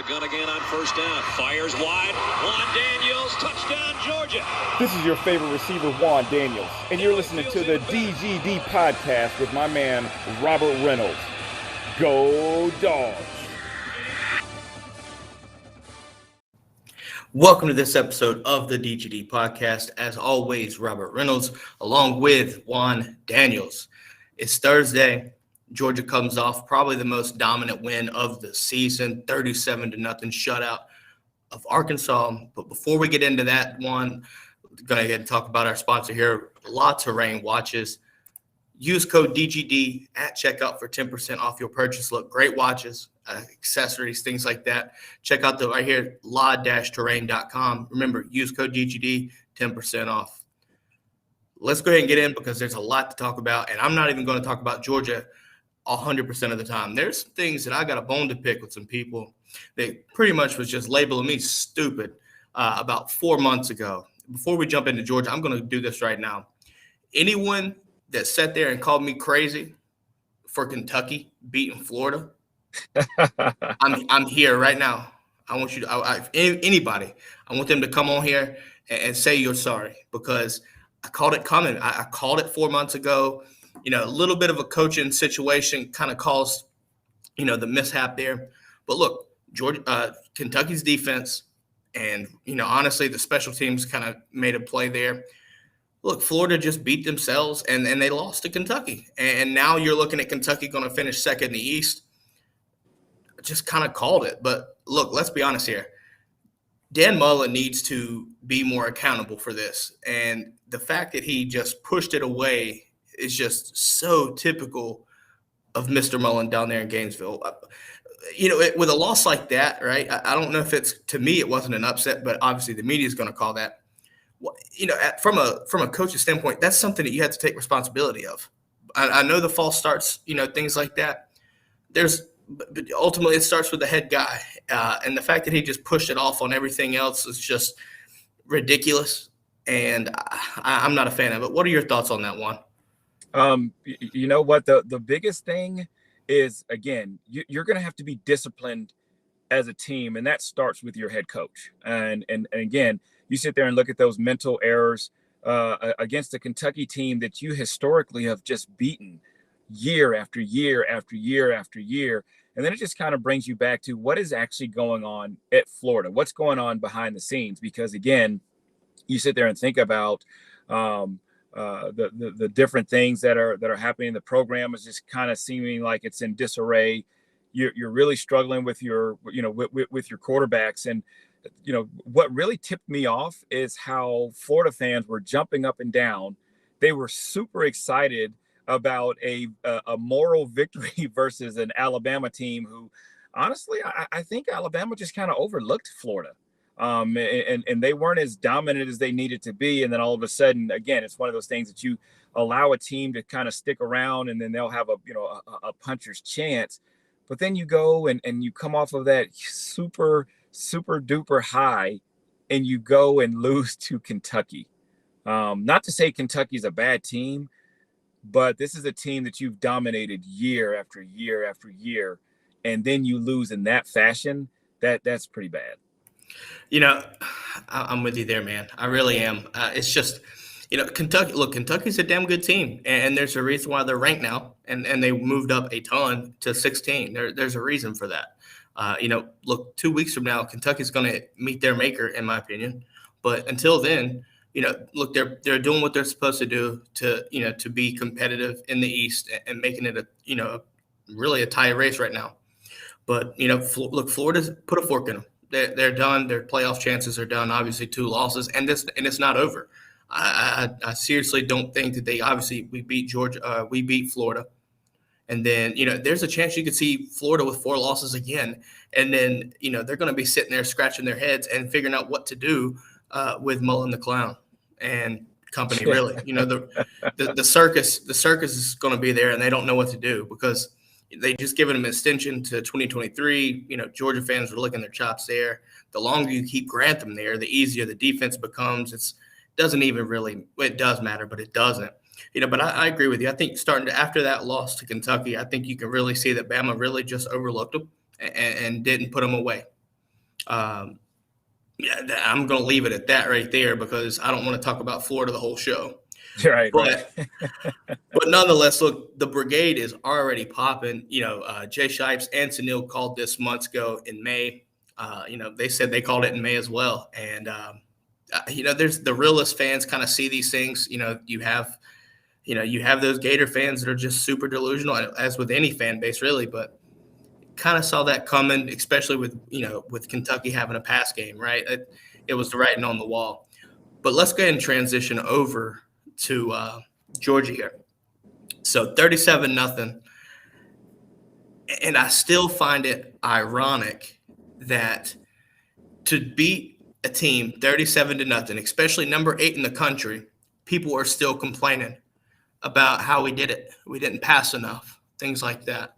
the gun again on first down. Fires wide. Juan Daniels, touchdown, Georgia. This is your favorite receiver, Juan Daniels, and you're listening to the DGD Podcast with my man, Robert Reynolds. Go Dogs! Welcome to this episode of the DGD Podcast. As always, Robert Reynolds, along with Juan Daniels. It's Thursday. Georgia comes off probably the most dominant win of the season, 37-0 shutout of Arkansas. But before we get into that one, we're going to talk about our sponsor here, Lots of Rain Watches. Use code DGD at checkout for 10% off your purchase. Look, great watches, accessories, things like that. Check out the right here, la-terrain.com. Remember, use code DGD, 10% off. Let's go ahead and get in because there's a lot to talk about, and I'm not even going to talk about Georgia 100% of the time. There's some things that I got a bone to pick with some people that pretty much was just labeling me stupid about 4 months ago. Before we jump into Georgia, I'm going to do this right now. Anyone that sat there and called me crazy for Kentucky beating Florida, I'm here right now. I want you to, anybody, I want them to come on here and say you're sorry because I called it coming. I called it 4 months ago. You know, a little bit of a coaching situation kind of caused, the mishap there. But look, Kentucky's defense and, honestly, the special teams kind of made a play there. Look, Florida just beat themselves and they lost to Kentucky. And now you're looking at Kentucky going to finish second in the East. Just kind of called it. But look, let's be honest here. Dan Mullen needs to be more accountable for this. And the fact that he just pushed it away is just so typical of Mr. Mullen down there in Gainesville. With a loss like that, right, I don't know if to me, it wasn't an upset, but obviously the media is going to call that. From a coach's standpoint, that's something that you have to take responsibility of. I know the false starts, things like that. But ultimately it starts with the head guy. And the fact that he just pushed it off on everything else is just ridiculous. And I'm not a fan of it. What are your thoughts on that one? You know what? The biggest thing is, again, you're going to have to be disciplined as a team, and that starts with your head coach. And again, you sit there and look at those mental errors against a Kentucky team that you historically have just beaten year after year after year after year. And then it just kind of brings you back to what is actually going on at Florida, what's going on behind the scenes. Because, again, you sit there and think about the different things that are happening in the program is just kind of seeming like it's in disarray. You're really struggling with your quarterbacks. And, what really tipped me off is how Florida fans were jumping up and down. They were super excited about a moral victory versus an Alabama team who, honestly, I think Alabama just kind of overlooked Florida. And they weren't as dominant as they needed to be. And then all of a sudden, again, it's one of those things that you allow a team to kind of stick around and then they'll have a puncher's chance. But then you go and you come off of that super duper high and you go and lose to Kentucky. Not to say Kentucky's a bad team, but this is a team that you've dominated year after year after year. And then you lose in that fashion. That's pretty bad. I'm with you there, man. I really am. It's just, Kentucky. Look, Kentucky's a damn good team, and there's a reason why they're ranked now, and they moved up a ton to 16. There's a reason for that. Look, 2 weeks from now, Kentucky's going to meet their maker, in my opinion. But until then, look, they're doing what they're supposed to do to be competitive in the East and making it really a tie race right now. But look, Florida's put a fork in them. They're done. Their playoff chances are done. Obviously, 2 losses, and it's not over. I seriously don't think that we beat Georgia. We beat Florida, and then there's a chance you could see Florida with 4 losses again, and then they're going to be sitting there scratching their heads and figuring out what to do with Mullen the Clown and company. Really, the circus is going to be there, and they don't know what to do because they just given them an extension to 2023. Georgia fans are licking their chops there. The longer you keep Grantham there, the easier the defense becomes. It does matter, but it doesn't. But I agree with you. I think after that loss to Kentucky, I think you can really see that Bama really just overlooked them and didn't put them away. Yeah, I'm going to leave it at that right there because I don't want to talk about Florida the whole show. Right. But nonetheless, look, the brigade is already popping. Jay Shipes and Sunil called this months ago in May. They said they called it in May as well. And, there's the realist fans kind of see these things. You have those Gator fans that are just super delusional, as with any fan base, really. But kind of saw that coming, especially with Kentucky having a pass game, right? It was the writing on the wall. But let's go ahead and transition over to Georgia here. So 37-0. And I still find it ironic that to beat a team 37-0, especially number 8 in the country, people are still complaining about how we did it. We didn't pass enough, things like that.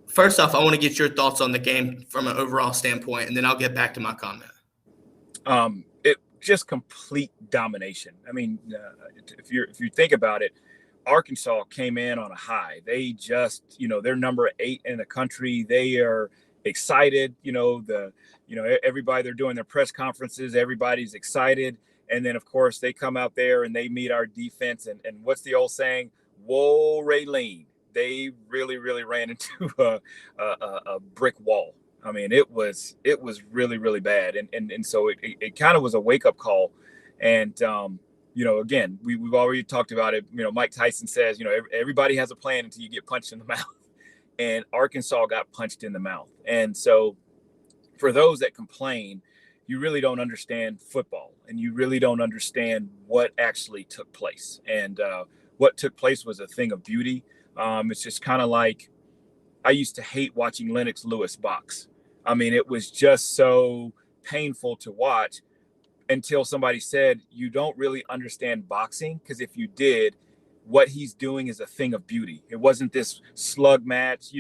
First off, I want to get your thoughts on the game from an overall standpoint, and then I'll get back to my comment. It just complete domination. I mean, if you think about it, Arkansas came in on a high. They just, they're number 8 in the country. They are excited. Everybody, they're doing their press conferences. Everybody's excited. And then, of course, they come out there and they meet our defense. And what's the old saying? Whoa, Raylene. They really, really ran into a brick wall. I mean, it was really, really bad. And so it kind of was a wake up call. And, again, we've already talked about it. Mike Tyson says, everybody has a plan until you get punched in the mouth. And Arkansas got punched in the mouth. And so for those that complain, you really don't understand football and you really don't understand what actually took place. And what took place was a thing of beauty. It's just kind of like I used to hate watching Lennox Lewis box. I mean, it was just so painful to watch until somebody said, you don't really understand boxing, because if you did, what he's doing is a thing of beauty. It wasn't this slug match,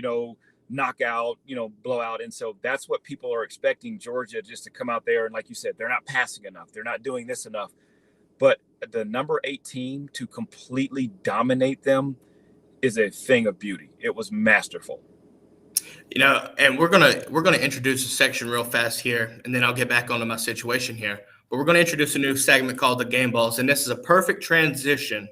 knockout, blowout. And so that's what people are expecting Georgia just to come out there. And like you said, they're not passing enough. They're not doing this enough. But the number 8 team to completely dominate them is a thing of beauty. It was masterful. And we're gonna introduce a section real fast here, and then I'll get back onto my situation here. But we're gonna introduce a new segment called the Game Balls, and this is a perfect transition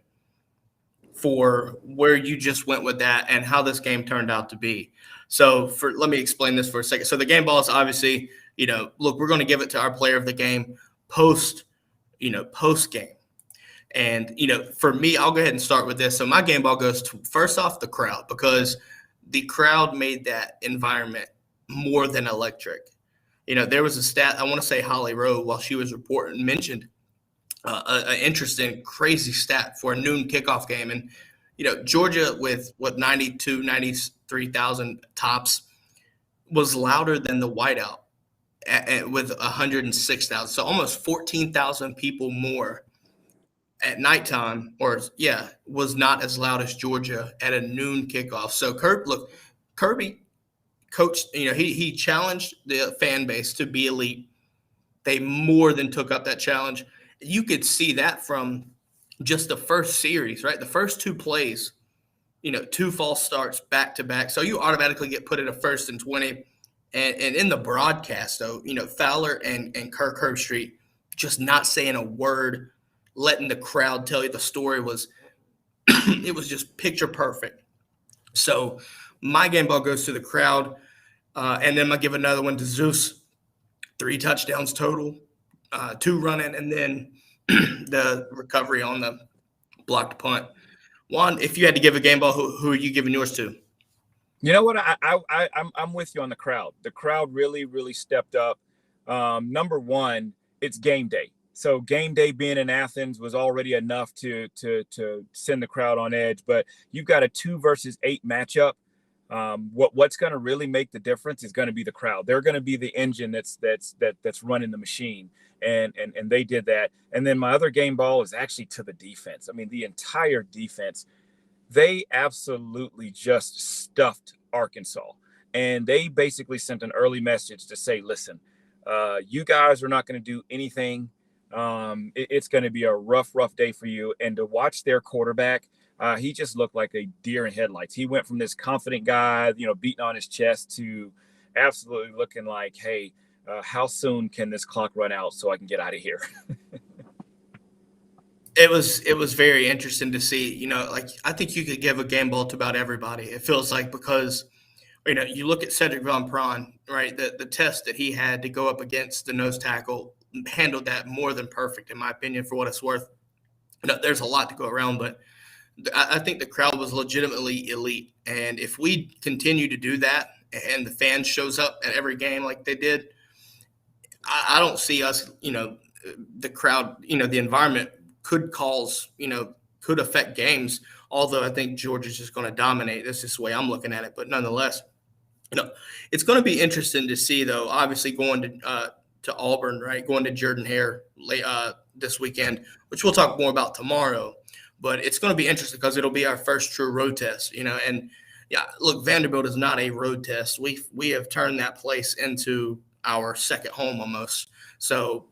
for where you just went with that and how this game turned out to be. So let me explain this for a second. So the Game Balls, obviously, look, we're gonna give it to our player of the game post game. And, for me, I'll go ahead and start with this. So my game ball goes to, first off, the crowd, because the crowd made that environment more than electric. There was a stat, I want to say Holly Rowe, while she was reporting, mentioned an interesting, crazy stat for a noon kickoff game. And, Georgia with 92, 93,000 tops was louder than the whiteout with 106,000. So almost 14,000 people more at nighttime, was not as loud as Georgia at a noon kickoff. So Kirby coached, he challenged the fan base to be elite. They more than took up that challenge. You could see that from just the first series, right? The first 2 plays, 2 false starts back to back. So you automatically get put at a 1st and 20. And in the broadcast, though, Fowler and Kirk Herbstreit just not saying a word, letting the crowd tell you the story was it was just picture perfect. So my game ball goes to the crowd, and then I give another one to Zeus. 3 touchdowns total, 2 running, and then the recovery on the blocked punt. Juan, if you had to give a game ball, who are you giving yours to? You know what? I'm with you on the crowd. The crowd really, really stepped up. Number one, it's game day. So game day being in Athens was already enough to send the crowd on edge. But you've got a 2 versus 8 matchup. What's going to really make the difference is going to be the crowd. They're going to be the engine that's running the machine, and they did that. And then my other game ball is actually to the defense. I mean, the entire defense, they absolutely just stuffed Arkansas, and they basically sent an early message to say, listen, you guys are not going to do anything. It's going to be a rough day for you. And to watch their quarterback, he just looked like a deer in headlights. He went from this confident guy, beating on his chest, to absolutely looking like, hey, how soon can this clock run out so I can get out of here? It was very interesting to see. Like, I think you could give a game ball to about everybody. It feels like, because you look at Cedric Van Pran, right? The test that he had to go up against the nose tackle, handled that more than perfect, in my opinion, for what it's worth. There's a lot to go around, but I think the crowd was legitimately elite. And if we continue to do that and the fans shows up at every game like they did, I don't see us, the crowd, the environment could could affect games. Although I think Georgia's just going to dominate. That's just the way I'm looking at it. But nonetheless, it's going to be interesting to see, though, obviously going to Auburn, right? Going to Jordan-Hare this weekend, which we'll talk more about tomorrow. But it's going to be interesting because it'll be our first true road test, and yeah, look, Vanderbilt is not a road test. We have turned that place into our second home almost. So,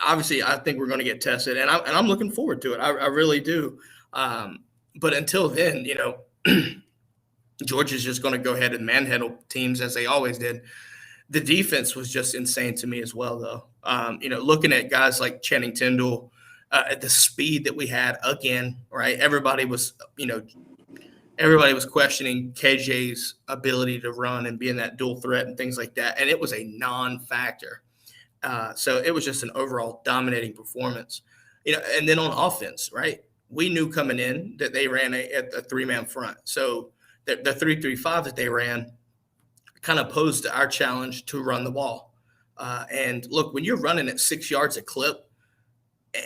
obviously I think we're going to get tested, and I'm looking forward to it. I really do. But until then, Georgia's just going to go ahead and manhandle teams as they always did. The defense was just insane to me as well, though. Looking at guys like Channing Tindall, at the speed that we had again, right? Everybody was questioning KJ's ability to run and being that dual threat and things like that, and it was a non-factor. So it was just an overall dominating performance. And then on offense, right? We knew coming in that they ran a three-man front. So the 3-3-5 that they ran kind of posed our challenge to run the ball. And look, when you're running at 6 yards a clip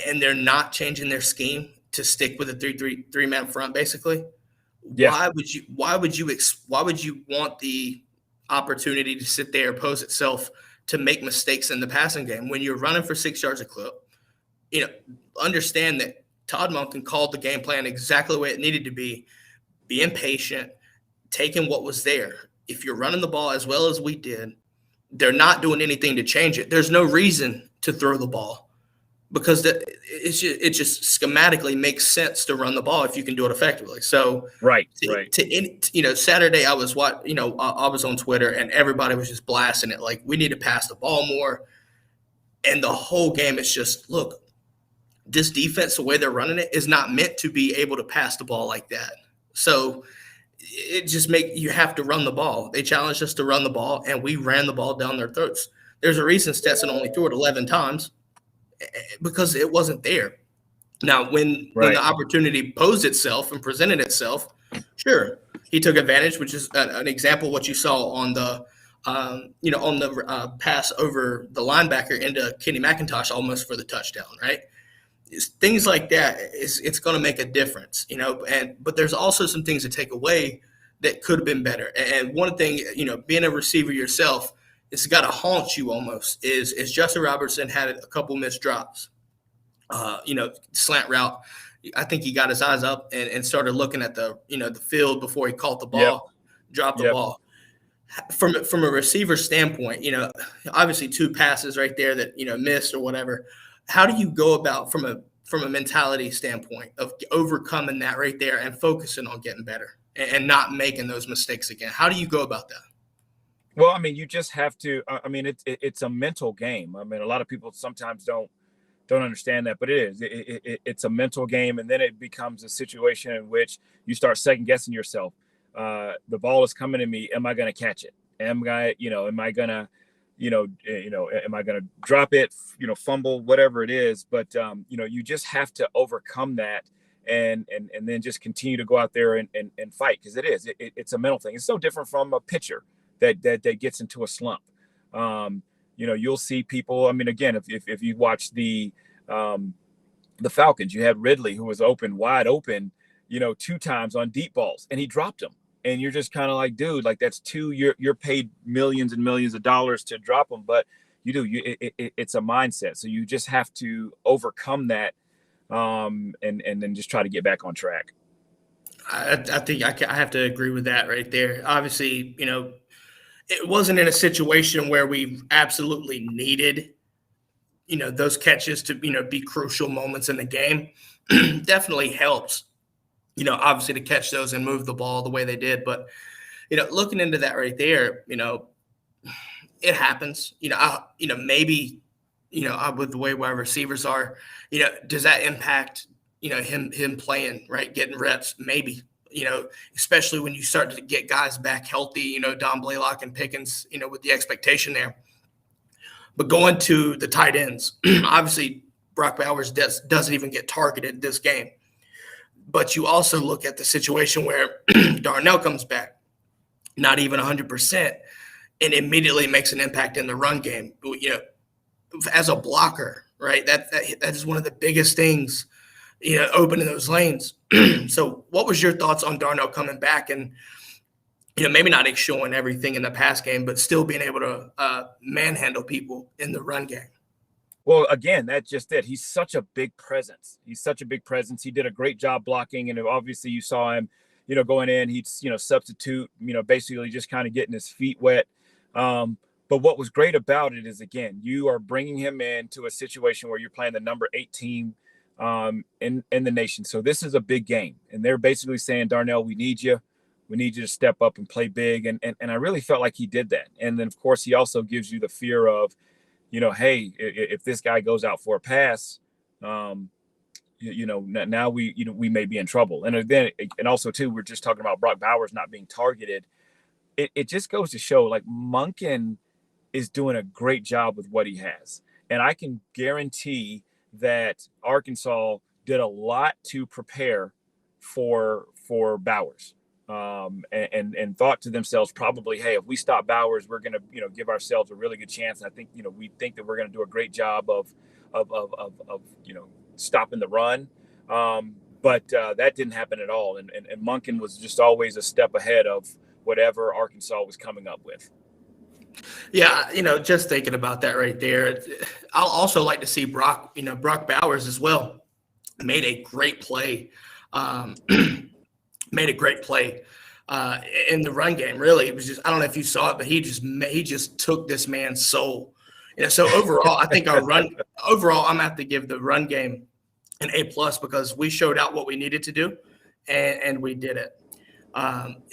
and they're not changing their scheme to stick with a three-man front, basically, yeah. Why would you want the opportunity to sit there, pose itself to make mistakes in the passing game when you're running for 6 yards a clip? Understand that Todd Monken called the game plan exactly the way it needed to be, being patient, taking what was there. If you're running the ball as well as we did, they're not doing anything to change it. There's no reason to throw the ball because it just schematically makes sense to run the ball if you can do it effectively. So right. Saturday I was I was on Twitter and everybody was just blasting it like we need to pass the ball more. And the whole game, it's just, look, this defense, the way they're running it, is not meant to be able to pass the ball like that. So it just you have to run the ball. They challenged us to run the ball, and we ran the ball down their throats. There's a reason Stetson only threw it 11 times because it wasn't there. Now, when the opportunity posed itself and presented itself, sure, he took advantage, which is an example of what you saw on the pass over the linebacker into Kenny McIntosh almost for the touchdown, right? Things like that, it's going to make a difference, but there's also some things to take away that could have been better. And one thing, being a receiver yourself, it's got to haunt you almost, is Justin Robertson had a couple missed drops, slant route. I think he got his eyes up and started looking at the field before he caught the ball, dropped the ball. From a receiver standpoint, obviously 2 passes right there that, missed or whatever. How do you go about from a mentality standpoint of overcoming that right there and focusing on getting better and not making those mistakes again? How do you go about that? Well, I mean, you just have to. I mean, it's a mental game. I mean, a lot of people sometimes don't understand that, but it is. It's a mental game, and then it becomes a situation in which you start second guessing yourself. The ball is coming to me. Am I going to catch it? Am I going to am I going to drop it, fumble, whatever it is. But, you just have to overcome that and then just continue to go out there and fight. Cause it's a mental thing. It's so different from a pitcher that gets into a slump. You'll see people, I mean, again, if you watch the Falcons, you had Ridley who was wide open, 2 times on deep balls and he dropped them. And you're just kind of like, dude, like that's 2, you're paid millions and millions of dollars to drop them, but it's a mindset. So you just have to overcome that and then just try to get back on track. I think I have to agree with that right there. Obviously, it wasn't in a situation where we absolutely needed, those catches to, be crucial moments in the game. Definitely helps. Obviously to catch those and move the ball the way they did. But, looking into that right there, it happens. Maybe, with the way wide receivers are, does that impact, him playing, right, getting reps? Maybe, especially when you start to get guys back healthy, Don Blaylock and Pickens, with the expectation there. But going to the tight ends, obviously Brock Bowers doesn't even get targeted this game. But you also look at the situation where Darnell comes back, not even 100%, and immediately makes an impact in the run game. As a blocker, right? That is one of the biggest things, opening those lanes. So what was your thoughts on Darnell coming back and, maybe not showing everything in the pass game, but still being able to manhandle people in the run game? Well, again, that's just it. He's such a big presence. He did a great job blocking, and obviously you saw him, going in. He'd, substitute, basically just kind of getting his feet wet. But what was great about it is, again, you are bringing him into a situation where you're playing the number 8 team in the nation. So this is a big game, and they're basically saying, Darnell, we need you. We need you to step up and play big. And I really felt like he did that. And then, of course, he also gives you the fear of, hey, if this guy goes out for a pass, now we may be in trouble. And then, and also too, we're just talking about Brock Bowers not being targeted. It just goes to show, like, Monken is doing a great job with what he has. And I can guarantee that Arkansas did a lot to prepare for Bowers. And thought to themselves, probably, hey, if we stop Bowers, we're going to, give ourselves a really good chance. And I think, we think that we're going to do a great job of stopping the run. But that didn't happen at all. And Monken was just always a step ahead of whatever Arkansas was coming up with. Yeah, just thinking about that right there. I'll also like to see Brock Bowers as well. Made a great play. Made a great play in the run game. Really, it was just, I don't know if you saw it, but he just took this man's soul. So overall, I think I'm gonna have to give the run game an A+ because we showed out what we needed to do, and we did it.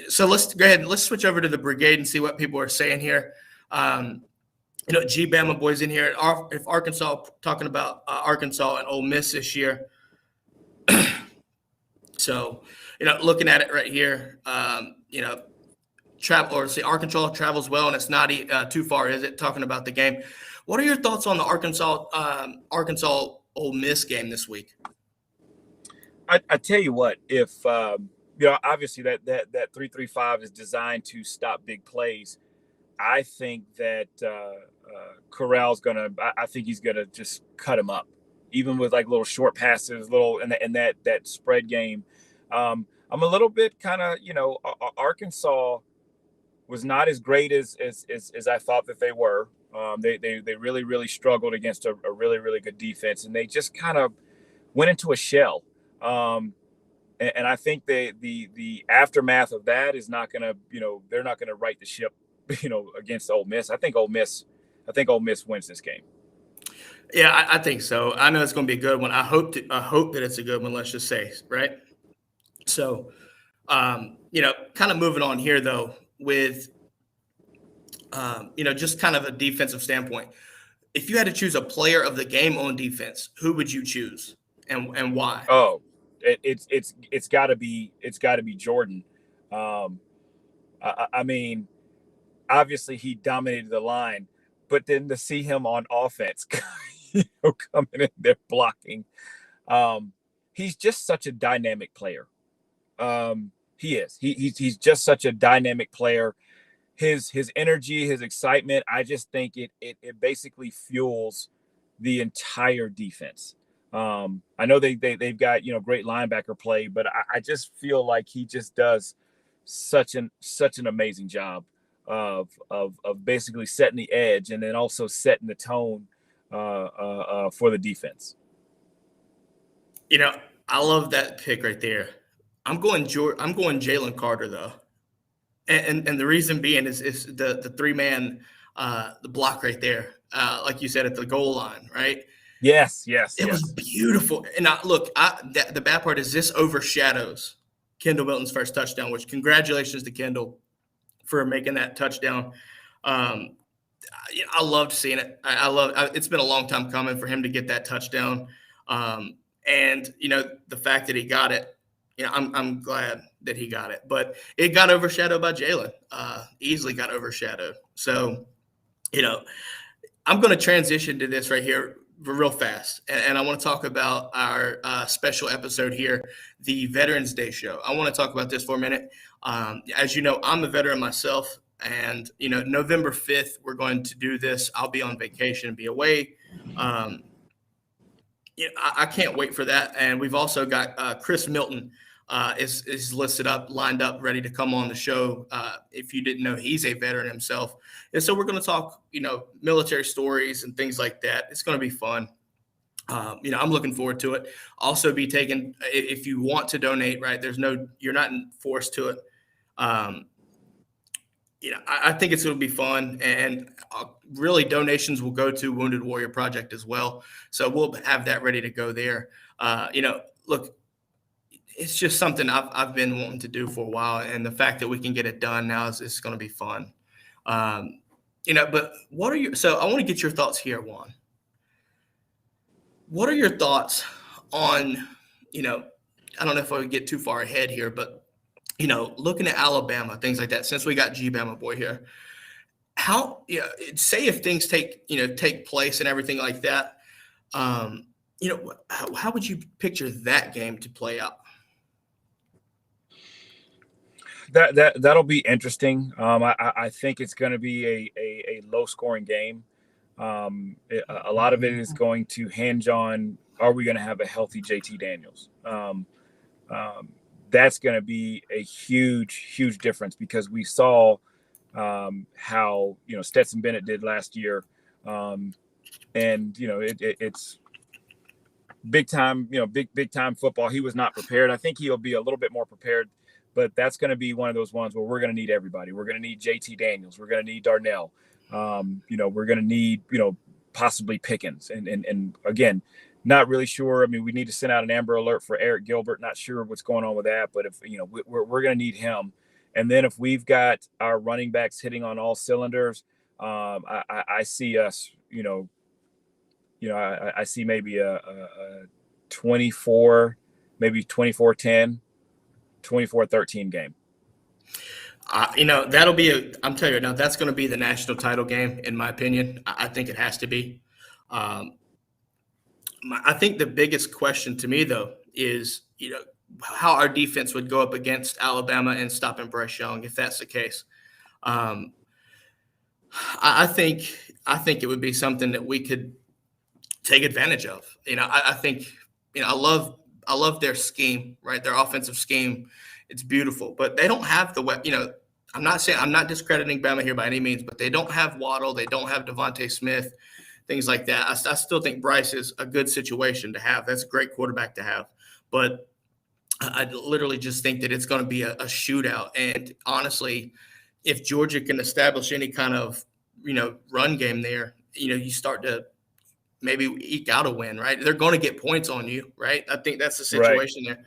So let's go ahead and let's switch over to the brigade and see what people are saying here. G Bama boys in here. If Arkansas, talking about Arkansas and Ole Miss this year. So, looking at it right here, Arkansas travels well, and it's not too far, is it? Talking about the game. What are your thoughts on the Arkansas Ole Miss game this week? I tell you what, if obviously that 3-3-5 is designed to stop big plays. I think that Corral's I think he's gonna just cut him up, even with like little short passes, and that spread game. I'm a little bit kind of, Arkansas was not as great as I thought that they were. They really, really struggled against a really, really good defense, and they just kind of went into a shell. And I think the aftermath of that is not going to, they're not going to right the ship, against Ole Miss. I think Ole Miss wins this game. Yeah, I think so. I know it's going to be a good one. I hope that it's a good one. Let's just say, right? So, kind of moving on here though, with, just kind of a defensive standpoint. If you had to choose a player of the game on defense, who would you choose and why? Oh, it's got to be Jordan. I mean, obviously he dominated the line, but then to see him on offense, coming in there blocking, he's just such a dynamic player. He is. He's just such a dynamic player. His energy, his excitement, I just think it basically fuels the entire defense. I know they've got great linebacker play, but I just feel like he just does such an amazing job of basically setting the edge and then also setting the tone for the defense. I love that pick right there. I'm going Jalen Carter though, and the reason being is the 3-man the block right there, like you said at the goal line, right? Yes. It was beautiful. And the bad part is this overshadows Kendall Milton's first touchdown, which congratulations to Kendall for making that touchdown. I loved seeing it. I love. It's been a long time coming for him to get that touchdown, and the fact that he got it. I'm glad that he got it, but it got overshadowed by Jalen. Easily got overshadowed. So, I'm going to transition to this right here real fast, and I want to talk about our special episode here, the Veterans Day show. I want to talk about this for a minute. As you know, I'm a veteran myself, and November 5th we're going to do this. I'll be on vacation and be away. I can't wait for that. And we've also got Chris Milton is lined up, ready to come on the show. If you didn't know, he's a veteran himself. And so we're going to talk, military stories and things like that. It's going to be fun. I'm looking forward to it. Also be taken, if you want to donate, right, you're not forced to it. I think it's going to be fun, and really donations will go to Wounded Warrior Project as well. So we'll have that ready to go there. Look, it's just something I've been wanting to do for a while, and the fact that we can get it done now is going to be fun. But so I want to get your thoughts here, Juan. What are your thoughts on, I don't know if I would get too far ahead here, but looking at Alabama, things like that, since we got G-Bama boy here, say if things take place and everything like that, how would you picture that game to play out? That'll be interesting. I think it's going to be a low scoring game. A lot of it is going to hinge on, are we going to have a healthy JT Daniels? That's going to be a huge difference, because we saw how Stetson Bennett did last year, and it's big time big time football. He was not prepared. I think he'll be a little bit more prepared, but that's going to be one of those ones where we're going to need everybody. We're going to need JT Daniels. We're going to need Darnell. We're going to need possibly Pickens, and again, not really sure. I mean, we need to send out an Amber Alert for Eric Gilbert. Not sure what's going on with that, but if we're going to need him. And then if we've got our running backs hitting on all cylinders, I see us. I see maybe a 24, maybe 24-10, 24-13 game. That'll be I'm telling you now, that's going to be the national title game, in my opinion. I think it has to be. I think the biggest question to me, though, is, how our defense would go up against Alabama and stopping Bryce Young, if that's the case. I think it would be something that we could take advantage of. I think, I love their scheme, right? Their offensive scheme. It's beautiful, but they don't have the, I'm not discrediting Bama here by any means, but they don't have Waddle. They don't have Devontae Smith. Things like that. I still think Bryce is a good situation to have. That's a great quarterback to have. But I literally just think that it's going to be a shootout. And honestly, if Georgia can establish any kind of, run game there, you start to maybe eke out a win, right? They're going to get points on you, right? I think that's the situation there.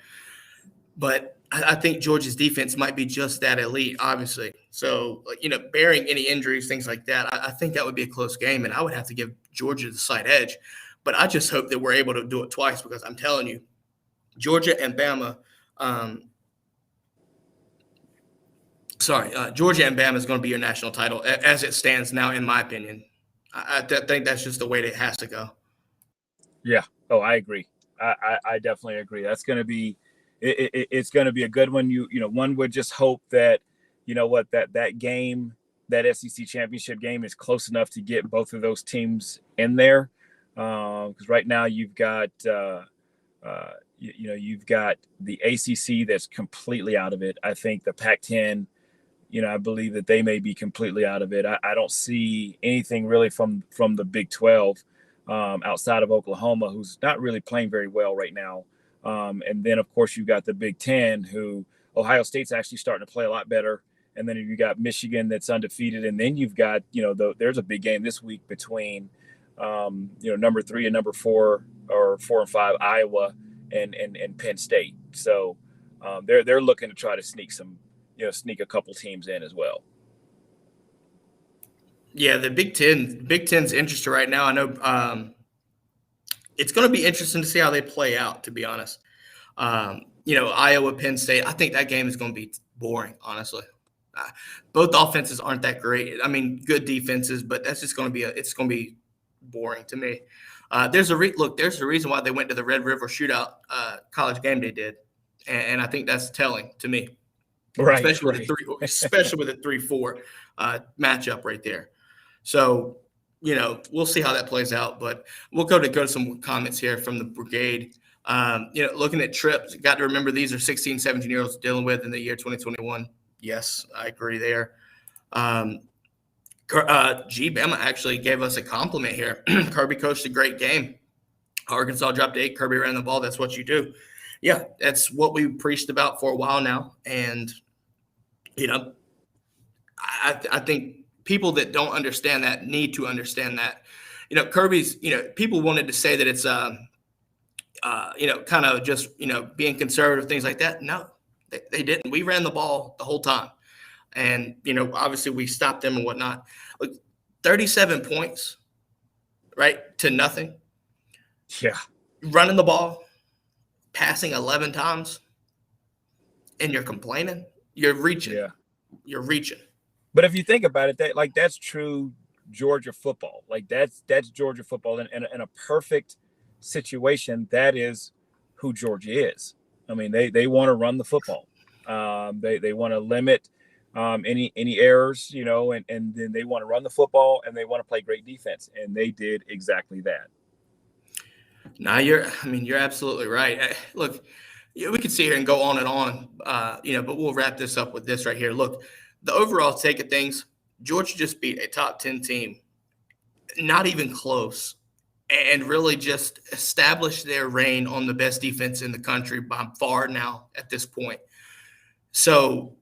But I think Georgia's defense might be just that elite, obviously. So, bearing any injuries, things like that, I think that would be a close game, and I would have to give Georgia the slight edge. But I just hope that we're able to do it twice, because I'm telling you, Georgia and Bama Georgia and Bama is going to be your national title as it stands now, in my opinion. I think that's just the way that it has to go. Yeah. Oh, I agree. I definitely agree. That's going to be it's going to be a good one. One would just hope that, that game, that SEC championship game, is close enough to get both of those teams in there. Because right now you've got, you've got the ACC that's completely out of it. I think the Pac-10, I believe that they may be completely out of it. I don't see anything really from the Big 12 outside of Oklahoma, who's not really playing very well right now. And then, of course, you've got the Big 10, who Ohio State's actually starting to play a lot better. And then you got Michigan that's undefeated. And then you've got, there's a big game this week between, number 3 and number 4, or 4 and 5, Iowa and Penn State. So they're looking to try to sneak a couple teams in as well. Yeah, the Big Ten's interesting right now. I know it's going to be interesting to see how they play out, to be honest. Iowa, Penn State, I think that game is going to be boring, honestly. Both offenses aren't that great. I mean, good defenses, but that's just going to be boring to me. There's a reason why they went to the Red River Shootout College Game Day did, and I think that's telling to me, Right? Especially with a 3-4 matchup right there. So, we'll see how that plays out, but we'll go to some comments here from the brigade. Looking at trips, got to remember these are 16, 17-year-olds dealing with in the year 2021. Yes, I agree there. Bama actually gave us a compliment here. Kirby coached a great game. Arkansas dropped 8. Kirby ran the ball. That's what you do. Yeah, that's what we preached about for a while now. And, I think people that don't understand that need to understand that. Kirby's, people wanted to say that it's, kind of just, being conservative, things like that. No, they didn't. We ran the ball the whole time. And, obviously we stopped them and whatnot. Look, 37 points, right, to nothing. Yeah. Running the ball, passing 11 times, and you're complaining. You're reaching. Yeah. You're reaching. But if you think about it, that's true Georgia football. That's Georgia football in a perfect situation. That is who Georgia is. I mean, they want to run the football. They want to limit any errors, and then they want to run the football and they want to play great defense, and they did exactly that. No, you're absolutely right. Look, we could sit here and go on and on, but we'll wrap this up with this right here. Look, the overall take of things, Georgia just beat a top 10 team, not even close, and really just established their reign on the best defense in the country by far now at this point. So,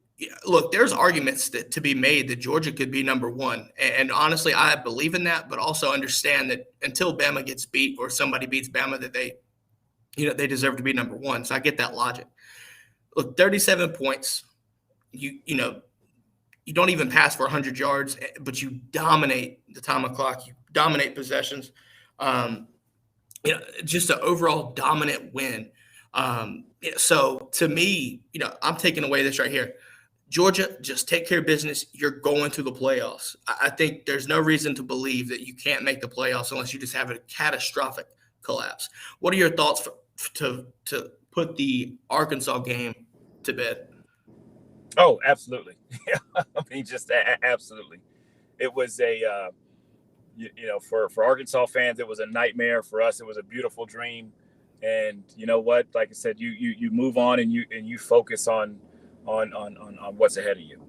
look, there's arguments to be made that Georgia could be number one. And honestly, I believe in that, but also understand that until Bama gets beat or somebody beats Bama, that they deserve to be number one. So I get that logic. Look, 37 points, you don't even pass for 100 yards, but you dominate the time of clock. You dominate possessions. Just an overall dominant win. So to me, I'm taking away this right here. Georgia, just take care of business. You're going to the playoffs. I think there's no reason to believe that you can't make the playoffs unless you just have a catastrophic collapse. What are your thoughts to put the Arkansas game to bed? Oh, absolutely. I mean, just absolutely. It was for Arkansas fans, it was a nightmare. For us, it was a beautiful dream. And you know what? Like I said, you move on and you focus on what's ahead of you.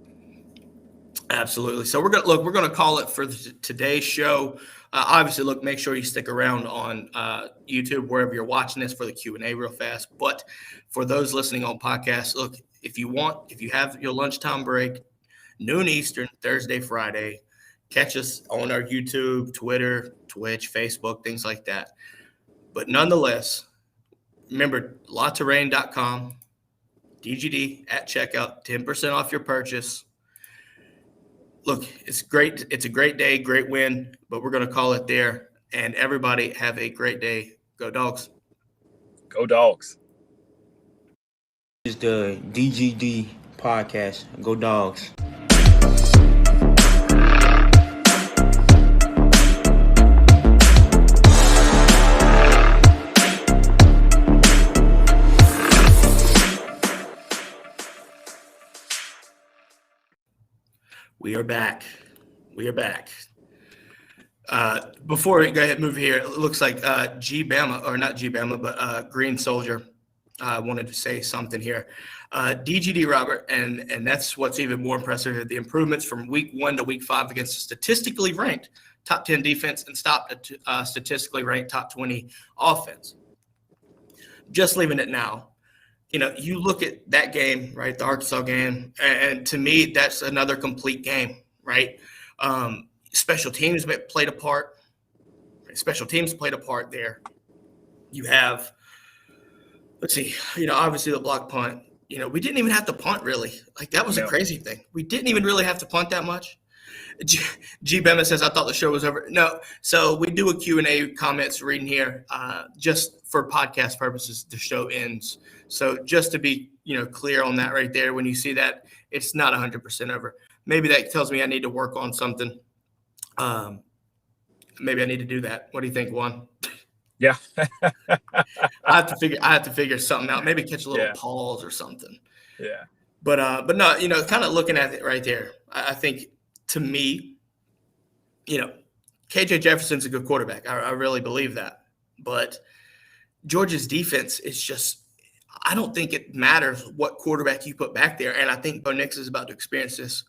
Absolutely. So we're gonna call it for today's show. Obviously, make sure you stick around on YouTube wherever you're watching this for the Q&A real fast. But for those listening on podcasts, look, if you have your lunchtime break, noon Eastern, Thursday, Friday, catch us on our YouTube, Twitter, Twitch, Facebook, things like that. But nonetheless, remember LaTerrain.com, DGD at checkout, 10% off your purchase. Look, it's great. It's a great day, great win, but we're going to call it there. And everybody have a great day. Go Dogs. Go Dogs. This is the DGD Podcast. Go Dogs. We are back. Before we go ahead and move here, it looks like Green Soldier wanted to say something here. DGD, Robert, and that's what's even more impressive, the improvements from week 1 to week 5 against a statistically ranked top 10 defense and stopped a statistically ranked top 20 offense. Just leaving it now. You look at that game, right, the Arkansas game, and to me, that's another complete game, right? Special teams played a part. Special teams played a part there. You have, obviously the block punt. We didn't even have to punt, really. That was a crazy thing. We didn't even really have to punt that much. G. Bema says, I thought the show was over. No, so we do a Q&A comments reading here just for podcast purposes. The show ends. So just to be clear on that right there, when you see that, it's not 100% over. Maybe that tells me I need to work on something. Maybe I need to do that. What do you think, Juan? Yeah. I have to figure something out. Maybe catch a little pause or something. Yeah. But no, kind of looking at it right there, I think to me, KJ Jefferson's a good quarterback. I really believe that. But Georgia's defense is just, I don't think it matters what quarterback you put back there. And I think Bo Nix is about to experience this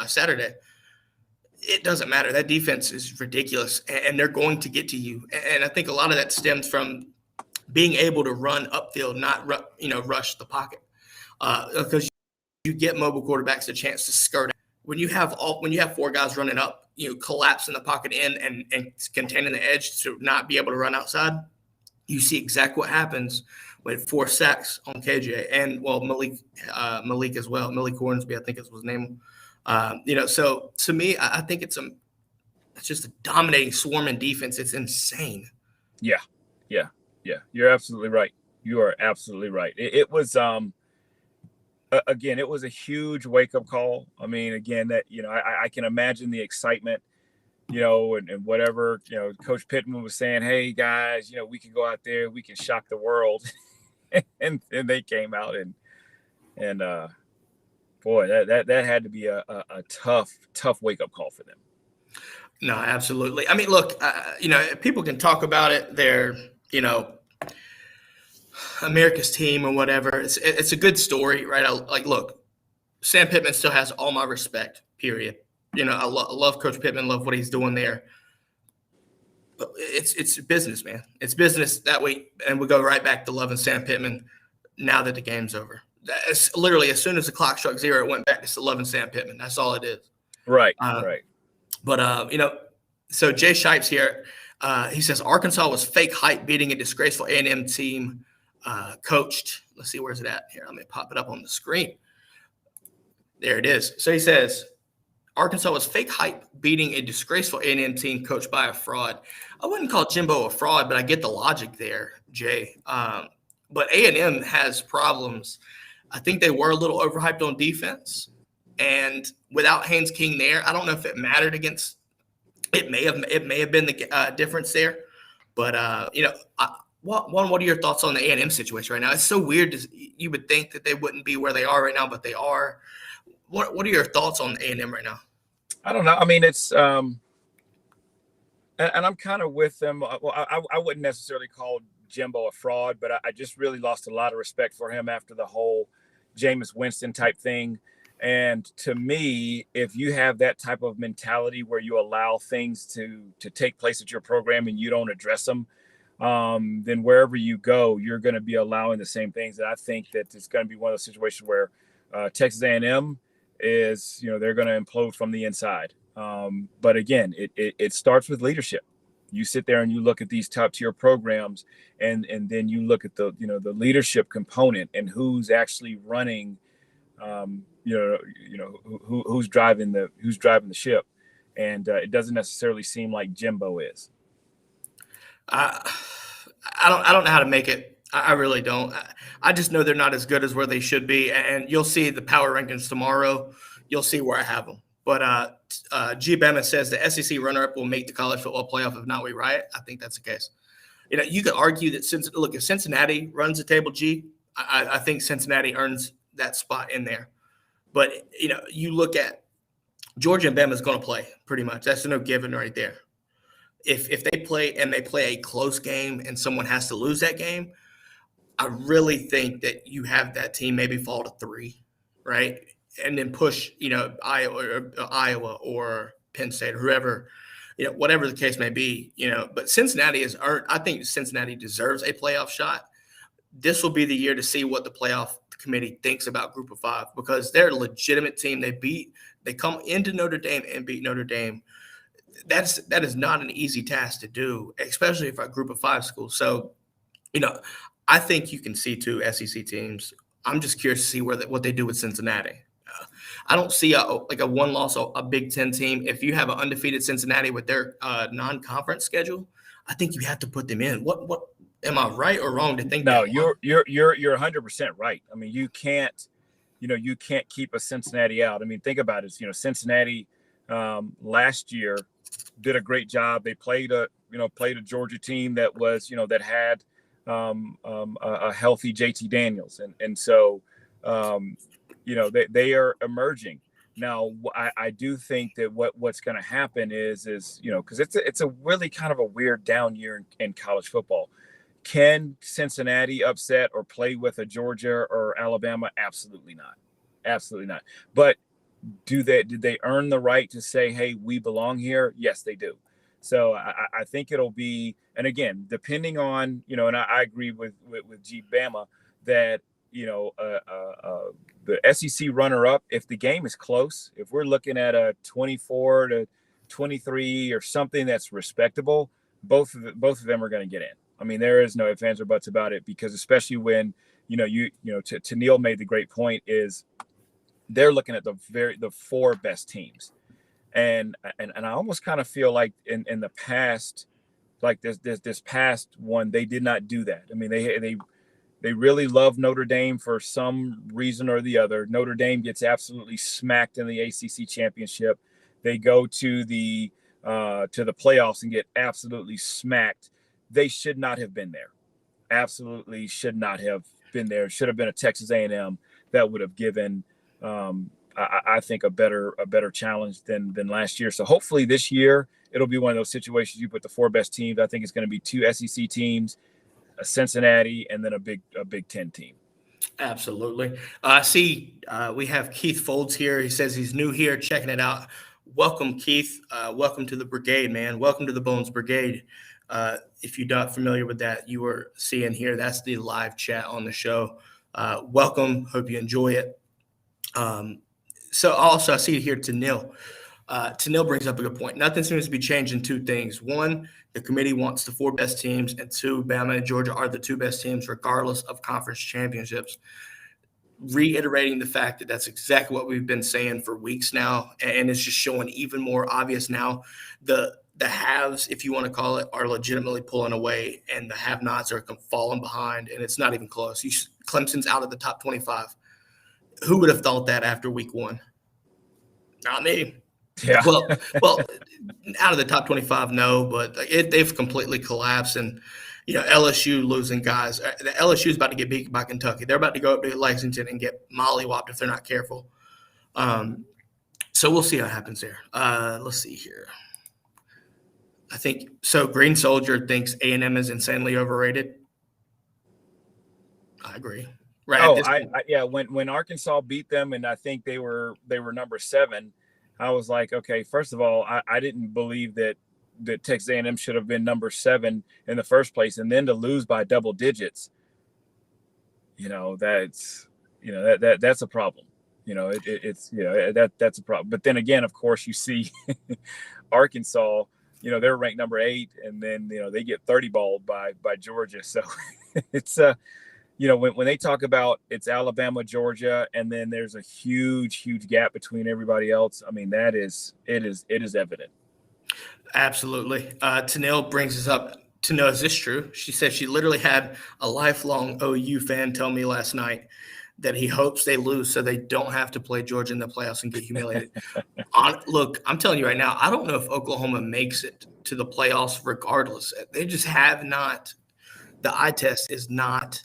Saturday. It doesn't matter. That defense is ridiculous, and they're going to get to you. And I think a lot of that stems from being able to run upfield, not rush the pocket, because you get mobile quarterbacks a chance to skirt. When you have four guys running up, collapsing the pocket in and containing the edge to not be able to run outside, you see exactly what happens with 4 sacks on KJ and Malik as well. Malik Hornsby, I think is his name. So to me, I think it's just a dominating, swarming defense. It's insane. Yeah. You're absolutely right. You are absolutely right. It was, again, it was a huge wake-up call. I mean, again, that, I can imagine the excitement, and whatever, Coach Pittman was saying, hey, guys, we can go out there, we can shock the world. and they came out and boy, that had to be a tough wake-up call for them. No, absolutely. I mean, look, people can talk about it. They're, America's team or whatever. It's a good story, right? Look, Sam Pittman still has all my respect, period. I love Coach Pittman, love what he's doing there. But it's business, man. It's business that way. And we go right back to loving Sam Pittman now that the game's over. That's literally as soon as the clock struck 0, it went back to loving Sam Pittman. That's all it is. Right. But, so Jay Shipes here, he says Arkansas was fake hype beating a disgraceful A&M team coached. Let's see, where's it at here? Let me pop it up on the screen. There it is. So he says Arkansas was fake hype beating a disgraceful A&M team coached by a fraud. I wouldn't call Jimbo a fraud, but I get the logic there, Jay. But A&M has problems. I think they were a little overhyped on defense, and without Haynes King there, I don't know if it mattered against. It may have been the difference there, but what are your thoughts on the A&M situation right now? It's so weird. You would think that they wouldn't be where they are right now, but they are. What are your thoughts on A&M right now? I don't know. I mean, it's and I'm kind of with them. Well, I wouldn't necessarily call Jimbo a fraud, but I just really lost a lot of respect for him after the whole Jameis Winston type thing. And to me, if you have that type of mentality where you allow things to take place at your program and you don't address them, then wherever you go, you're going to be allowing the same things. And I think that it's going to be one of those situations where Texas A&M is, they're going to implode from the inside. But again, it starts with leadership. You sit there and you look at these top tier programs, and then you look at the the leadership component and who's actually running, who's driving the ship, and it doesn't necessarily seem like Jimbo is. I don't know how to make it. I really don't. I just know they're not as good as where they should be, and you'll see the power rankings tomorrow. You'll see where I have them. But G. Bama says the SEC runner-up will make the college football playoff. If not, we riot. I think that's the case. You could argue that if Cincinnati runs the table, I think Cincinnati earns that spot in there. But, you look at Georgia and Bama is going to play pretty much. That's no given right there. If they play and they play a close game and someone has to lose that game, I really think that you have that team maybe fall to 3, right? And then push, Iowa or Penn State or whoever, whatever the case may be, But Cincinnati has earned. I think Cincinnati deserves a playoff shot. This will be the year to see what the playoff committee thinks about Group of 5 because they're a legitimate team. They come into Notre Dame and beat Notre Dame. That is not an easy task to do, especially for a Group of 5 school. So, I think you can see 2 SEC teams. I'm just curious to see what they do with Cincinnati. I don't see a one loss, a Big Ten team. If you have an undefeated Cincinnati with their non-conference schedule, I think you have to put them in. What am I right or wrong to think No, that? you're 100% right. I mean, you can't keep a Cincinnati out. I mean, think about it. Cincinnati last year did a great job. They played a Georgia team that was, that had a healthy JT Daniels. And so, they are emerging. Now, I do think that what's going to happen is because it's a really kind of a weird down year in college football. Can Cincinnati upset or play with a Georgia or Alabama? Absolutely not. Absolutely not. But did they earn the right to say, hey, we belong here? Yes, they do. So I think it'll be, and again, depending on, and I agree with G Bama that, the SEC runner-up, if the game is close, if we're looking at a 24-23 or something that's respectable, both of them are going to get in. I mean, there is no ifs, ands, or buts about it, because especially when, to Neil made the great point, is they're looking at the four best teams. And I almost kind of feel like in the past, like this past one, they did not do that. I mean, they really love Notre Dame for some reason or the other. Notre Dame gets absolutely smacked in the ACC championship. They go to the playoffs and get absolutely smacked. They should not have been there. Absolutely should not have been there. Should have been a Texas A&M that would have given, I think, a better challenge than last year. So hopefully this year it'll be one of those situations you put the four best teams. I think it's going to be two SEC teams, a Cincinnati, and then a Big Ten team. Absolutely. We have Keith Folds here. He says he's new here, checking it out. Welcome, Keith. Welcome to the brigade, man. Welcome to the Bones Brigade. If you're not familiar with that, you were seeing here, that's the live chat on the show. Welcome. Hope you enjoy it. So also I see here Tanil. Tanil brings up a good point. Nothing seems to be changing two things. One, the committee wants the four best teams, and two, Bama and Georgia are the two best teams regardless of conference championships. Reiterating the fact that that's exactly what we've been saying for weeks now, and it's just showing even more obvious now. The haves, if you want to call it, are legitimately pulling away, and the have-nots are falling behind, and it's not even close. Clemson's out of the top 25. Who would have thought that after week one? Not me. Yeah. Well, out of the top 25, no, but they've completely collapsed. And, LSU losing guys. The LSU is about to get beat by Kentucky. They're about to go up to Lexington and get mollywopped if they're not careful. So we'll see what happens there. Let's see here. I think so. Green Soldier thinks A&M is insanely overrated. I agree. Right. Oh, when Arkansas beat them, and I think they were number 7, I was like, okay, first of all, I didn't believe that Texas A&M should have been number 7 in the first place, and then to lose by double digits, that's a problem. That's a problem. But then again, of course, you see Arkansas, they're ranked number 8, and then they get 30 balled by Georgia. So it's when they talk about it's Alabama, Georgia, and then there's a huge gap between everybody else. I mean, it is evident. Absolutely. Tanil brings us up to know, is this true? She said she literally had a lifelong OU fan tell me last night that he hopes they lose so they don't have to play Georgia in the playoffs and get humiliated. Look, I'm telling you right now, I don't know if Oklahoma makes it to the playoffs regardless. They just have not. The eye test is not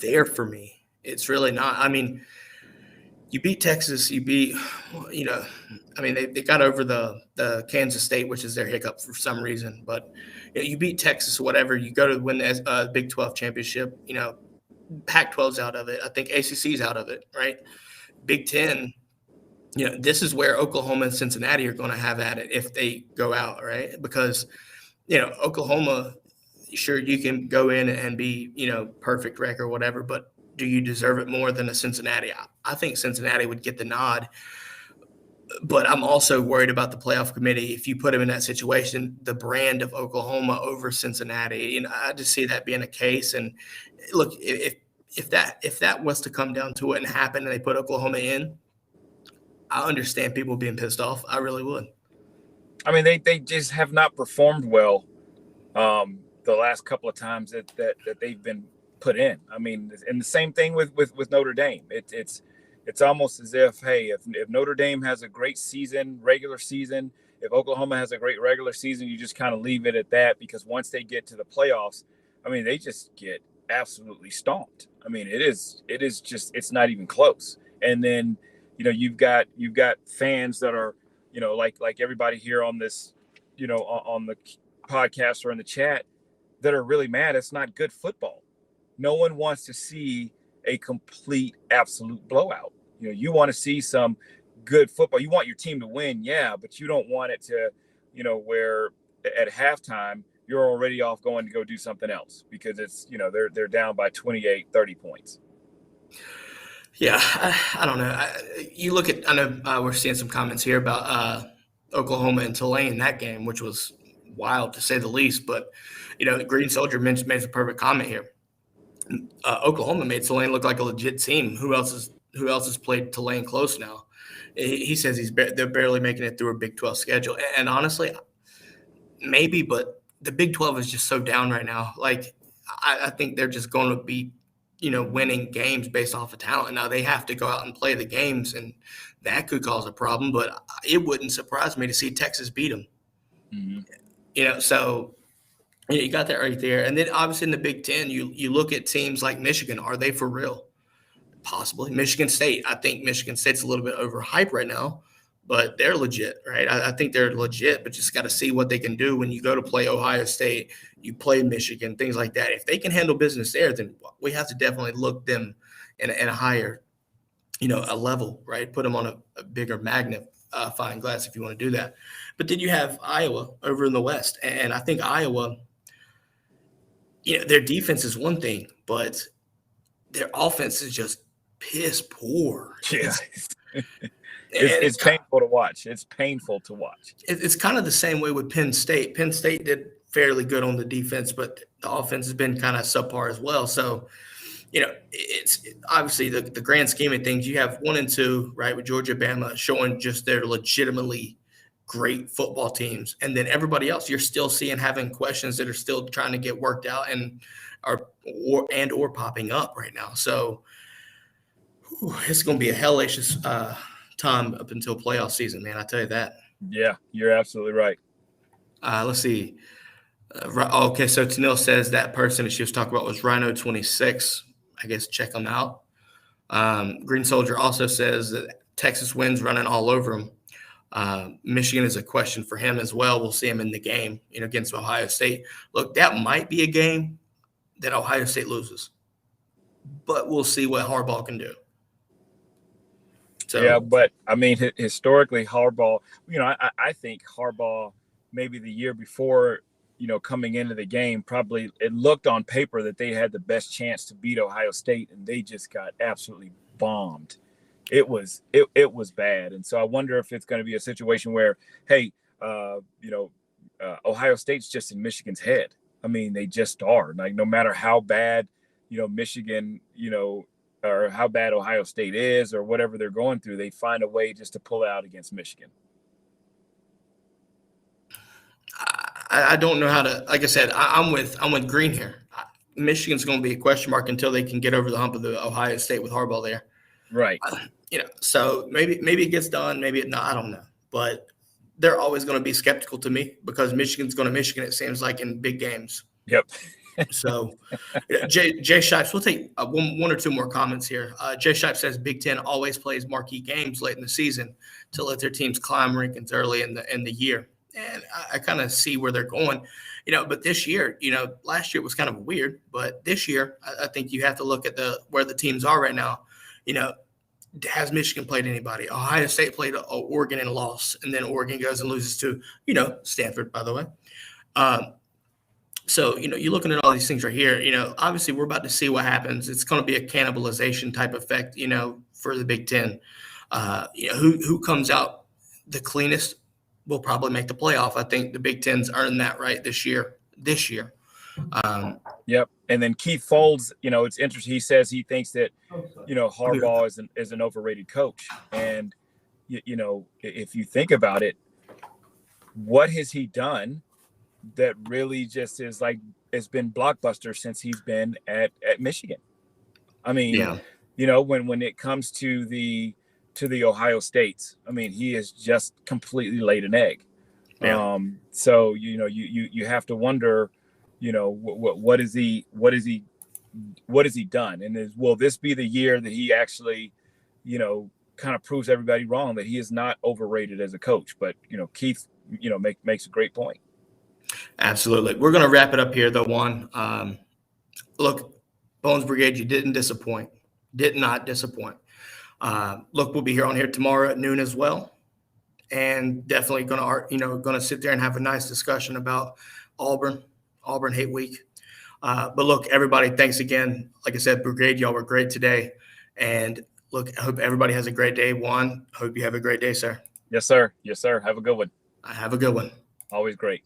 there for me. It's really not. I mean, you beat Texas, they got over the Kansas State, which is their hiccup for some reason. But you beat Texas or whatever, you go to win the Big 12 championship, Pac-12's out of it. I think ACC's out of it, right? Big 10, this is where Oklahoma and Cincinnati are going to have at it if they go out, right? Because, Oklahoma, sure, you can go in and be, perfect record or whatever, but do you deserve it more than a Cincinnati? I think Cincinnati would get the nod, but I'm also worried about the playoff committee. If you put them in that situation, the brand of Oklahoma over Cincinnati, I just see that being a case. And look, if that was to come down to it and happen and they put Oklahoma in, I understand people being pissed off. I really would. I mean, they just have not performed well the last couple of times that they've been put in. I mean, and the same thing with Notre Dame. It's almost as if, hey, if Notre Dame has a great season, regular season, if Oklahoma has a great regular season, you just kind of leave it at that, because once they get to the playoffs, I mean, they just get absolutely stomped. I mean, it is just, it's not even close. And then, you've got fans that are, like everybody here on this, on the podcast or in the chat, that are really mad. It's not good football. No one wants to see a complete, absolute blowout. You want to see some good football. You want your team to win, yeah, but you don't want it to, where at halftime you're already off going to go do something else because it's, they're down by 28, 30 points. Yeah, I don't know. You look at, I know we're seeing some comments here about Oklahoma and Tulane, that game, which was wild to say the least. But, Green Soldier made a perfect comment here. Oklahoma made Tulane look like a legit team. Who else has played Tulane close now? He says they're barely making it through a Big 12 schedule. And honestly, maybe, but the Big 12 is just so down right now. Like, I think they're just going to be, winning games based off of talent. Now they have to go out and play the games, and that could cause a problem. But it wouldn't surprise me to see Texas beat them. Mm-hmm. So you got that right there. And then obviously in the Big Ten, you look at teams like Michigan. Are they for real? Possibly. Michigan State. I think Michigan State's a little bit overhyped right now, but they're legit, right? I think they're legit, but just got to see what they can do when you go to play Ohio State, you play Michigan, things like that. If they can handle business there, then we have to definitely look them in a higher, a level, right? Put them on a bigger magnifying glass if you want to do that. But then you have Iowa over in the West, and I think Iowa, their defense is one thing, but their offense is just piss poor. Yeah. It's painful to watch. It's painful to watch. It's kind of the same way with Penn State. Penn State did fairly good on the defense, but the offense has been kind of subpar as well. So, it's obviously the grand scheme of things. You have 1 and 2, right, with Georgia, Bama showing just their legitimately great football teams, and then everybody else you're still seeing having questions that are still trying to get worked out and are popping up right now. So it's going to be a hellacious time up until playoff season, man. I tell you that. Yeah, you're absolutely right. Let's see. Okay, so Tanil says that person that she was talking about was Rhino 26. I guess check them out. Green Soldier also says that Texas wins running all over them. Michigan is a question for him as well. We'll see him in the game, against Ohio State. Look, that might be a game that Ohio State loses, but we'll see what Harbaugh can do. So, yeah, but I mean, historically, Harbaugh, I think Harbaugh, maybe the year before, coming into the game, probably it looked on paper that they had the best chance to beat Ohio State, and they just got absolutely bombed. It was bad. And so I wonder if it's going to be a situation where, hey, Ohio State's just in Michigan's head. I mean, they just are. Like, no matter how bad, Michigan, or how bad Ohio State is or whatever they're going through, they find a way just to pull out against Michigan. I don't know how to, like I said, I'm with Green here. Michigan's going to be a question mark until they can get over the hump of the Ohio State with Harbaugh there. Right. So maybe it gets done, maybe it not, I don't know. But they're always going to be skeptical to me because Michigan's going to Michigan, it seems like, in big games. Yep. So, Jay Shipes, we'll take one or two more comments here. Jay Shipes says Big Ten always plays marquee games late in the season to let their teams climb rankings early in the year. And I kind of see where they're going, but this year, last year was kind of weird, but this year I think you have to look at where the teams are right now. Has Michigan played anybody? Ohio State played Oregon and lost, and then Oregon goes and loses to, Stanford, by the way. So, you're looking at all these things right here. Obviously we're about to see what happens. It's going to be a cannibalization type effect, for the Big Ten. Who comes out the cleanest will probably make the playoff. I think the Big Ten's earned that right this year. Yep. And then Keith Folds, it's interesting. He says he thinks that, Harbaugh is an overrated coach. And, if you think about it, what has he done that really just is like, it's been blockbuster since he's been at Michigan? I mean, when it comes to the Ohio States, I mean, he has just completely laid an egg. Yeah. So you have to wonder, what is he done? And will this be the year that he actually, kind of proves everybody wrong, that he is not overrated as a coach? But Keith, makes a great point. Absolutely. We're going to wrap it up here, though, Juan. Look, Bones Brigade, you didn't disappoint. Did not disappoint. Look, we'll be here on here tomorrow at noon as well, and definitely going to sit there and have a nice discussion about Auburn Hate Week. But look, everybody, thanks again. Like I said, Brigade, y'all were great today. And look, I hope everybody has a great day. Juan, hope you have a great day, sir. Yes, sir. Yes, sir. Have a good one. Have a good one. Always great.